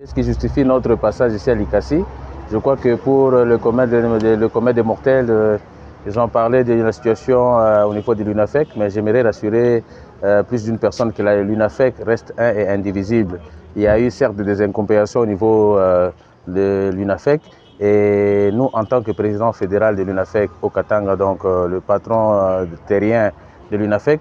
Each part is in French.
Ce qui justifie notre passage ici à Likassi, je crois que pour le commun des mortels, ils ont parlé de la situation au niveau de l'UNAFEC, mais j'aimerais rassurer plus d'une personne que l'UNAFEC reste un et indivisible. Il y a eu certes des incompréhensions au niveau de l'UNAFEC, et nous, en tant que président fédéral de l'UNAFEC au Katanga, donc le patron terrien de l'UNAFEC,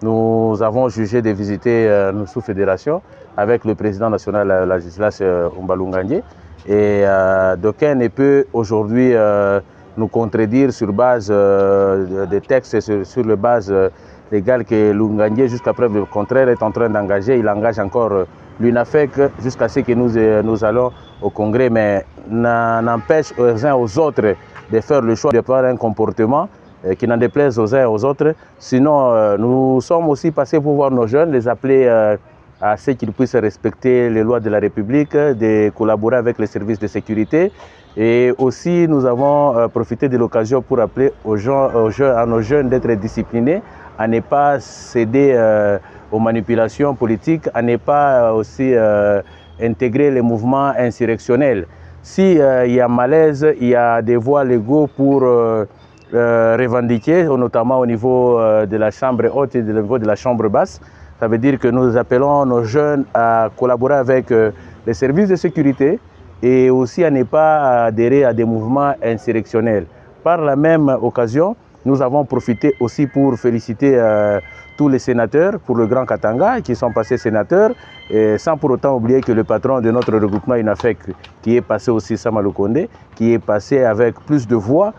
nous avons jugé de visiter nos sous-fédérations avec le président national Ladislas Umbalungandje. Et d'aucun ne peut aujourd'hui nous contredire sur base des textes et sur la base légale que Lungandje, jusqu'à preuve du contraire, est en train d'engager. Il engage encore l'UNAFEC jusqu'à ce que nous allons au Congrès, mais n'empêche aux uns aux autres de faire le choix de prendre un comportement qui n'en déplaise aux uns et aux autres. Sinon, nous sommes aussi passés pour voir nos jeunes, les appeler à ce qu'ils puissent respecter les lois de la République, de collaborer avec les services de sécurité. Et aussi, nous avons profité de l'occasion pour appeler à nos jeunes d'être disciplinés, à ne pas céder aux manipulations politiques, à ne pas aussi intégrer les mouvements insurrectionnels. S'il y a malaise, il y a des voies légaux pour revendiquer, notamment au niveau de la chambre haute et au niveau de la chambre basse. Ça veut dire que nous appelons nos jeunes à collaborer avec les services de sécurité et aussi à ne pas adhérer à des mouvements insurrectionnels. Par la même occasion, nous avons profité aussi pour féliciter tous les sénateurs pour le Grand Katanga qui sont passés sénateurs, et sans pour autant oublier que le patron de notre regroupement UNAFEC, qui est passé aussi, Samalou Kondé, qui est passé avec plus de voix,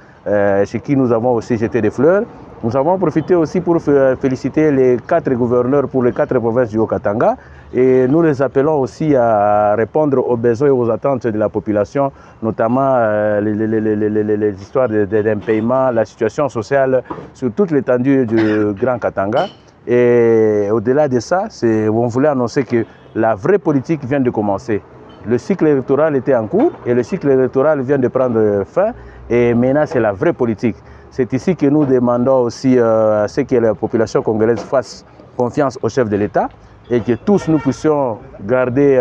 chez qui nous avons aussi jeté des fleurs. Nous avons profité aussi pour féliciter les 4 gouverneurs pour les 4 provinces du Haut-Katanga, et nous les appelons aussi à répondre aux besoins et aux attentes de la population, notamment les histoires d'impayement, la situation sociale sur toute l'étendue du Grand Katanga. Et au-delà de ça, on voulait annoncer que la vraie politique vient de commencer. Le cycle électoral était en cours et le cycle électoral vient de prendre fin, et maintenant c'est la vraie politique. C'est ici que nous demandons aussi à ce que la population congolaise fasse confiance au chef de l'État et que tous nous puissions garder,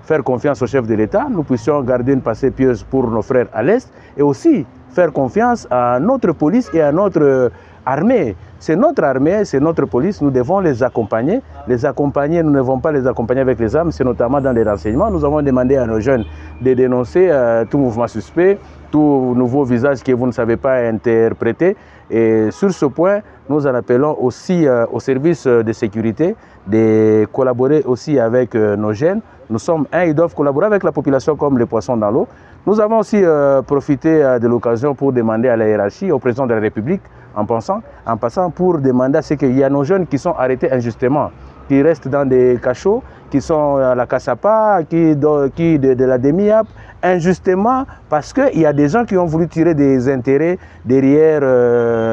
faire confiance au chef de l'État, nous puissions garder une pensée pieuse pour nos frères à l'Est et aussi faire confiance à notre police et à notre armée. C'est notre armée, c'est notre police, nous devons les accompagner. Les accompagner, nous ne devons pas les accompagner avec les armes, c'est notamment dans les renseignements. Nous avons demandé à nos jeunes de dénoncer tout mouvement suspect, tout nouveau visage que vous ne savez pas interpréter. Et sur ce point, nous en appelons aussi aux services de sécurité de collaborer aussi avec nos jeunes. Nous sommes ils doivent collaborer avec la population comme les poissons dans l'eau. Nous avons aussi profité de l'occasion pour demander à la hiérarchie, au président de la République, en passant pour demander à ce qu'il y a nos jeunes qui sont arrêtés injustement, qui restent dans des cachots, qui sont à la Kassapa, qui de la demi-app, injustement, parce qu'il y a des gens qui ont voulu tirer des intérêts derrière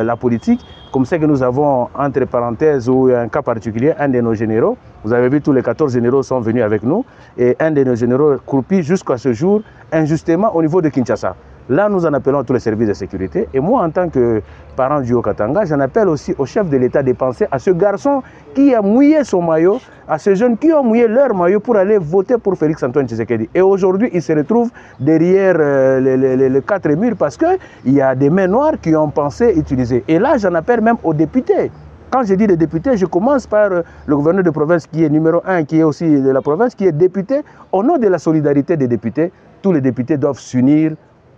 la politique, comme c'est que nous avons, entre parenthèses, ou un cas particulier, un de nos généraux, vous avez vu tous les 14 généraux sont venus avec nous, et un de nos généraux croupit jusqu'à ce jour, injustement, au niveau de Kinshasa. Là, nous en appelons à tous les services de sécurité. Et moi, en tant que parent du Haut-Katanga, j'en appelle aussi au chef de l'État de penser à ce garçon qui a mouillé son maillot, à ces jeunes qui ont mouillé leur maillot pour aller voter pour Félix Antoine Tshisekedi. Et aujourd'hui, ils se retrouvent derrière les 4 murs parce qu'il y a des mains noires qui ont pensé utiliser. Et là, j'en appelle même aux députés. Quand je dis les députés, je commence par le gouverneur de province qui est numéro 1, qui est aussi de la province, qui est député. Au nom de la solidarité des députés, tous les députés doivent s'unir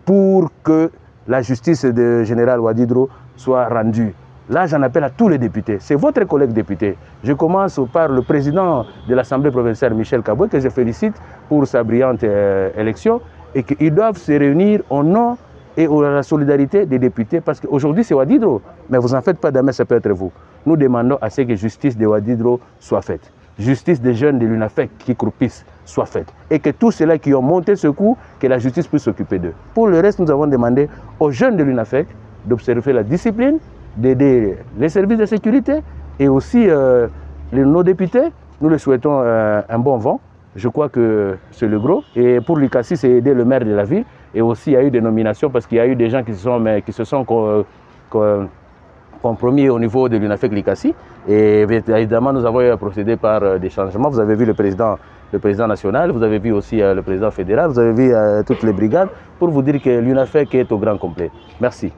pour que la justice de général Ouadidro soit rendue. Là, j'en appelle à tous les députés. C'est votre collègue député. Je commence par le président de l'Assemblée provinciale, Michel Kaboué, que je félicite pour sa brillante élection, et qu'ils doivent se réunir au nom et à la solidarité des députés, parce qu'aujourd'hui, c'est Ouadidro. Mais vous n'en faites pas, demain, ça peut être vous. Nous demandons à ce que justice de Ouadidro soit faite. Justice des jeunes de l'UNAFEC qui croupissent soit faite. Et que tous ceux-là qui ont monté ce coup, que la justice puisse s'occuper d'eux. Pour le reste, nous avons demandé aux jeunes de l'UNAFEC d'observer la discipline, d'aider les services de sécurité et aussi nos députés. Nous leur souhaitons un bon vent. Je crois que c'est le gros. Et pour Likassi, c'est aider le maire de la ville. Et aussi, il y a eu des nominations parce qu'il y a eu des gens qui se sont compromis au niveau de l'UNAFEC Likassi. Et évidemment, nous avons procédé par des changements. Vous avez vu le président national, vous avez vu aussi le président fédéral, vous avez vu toutes les brigades, pour vous dire que l'UNAFEC est au grand complet. Merci.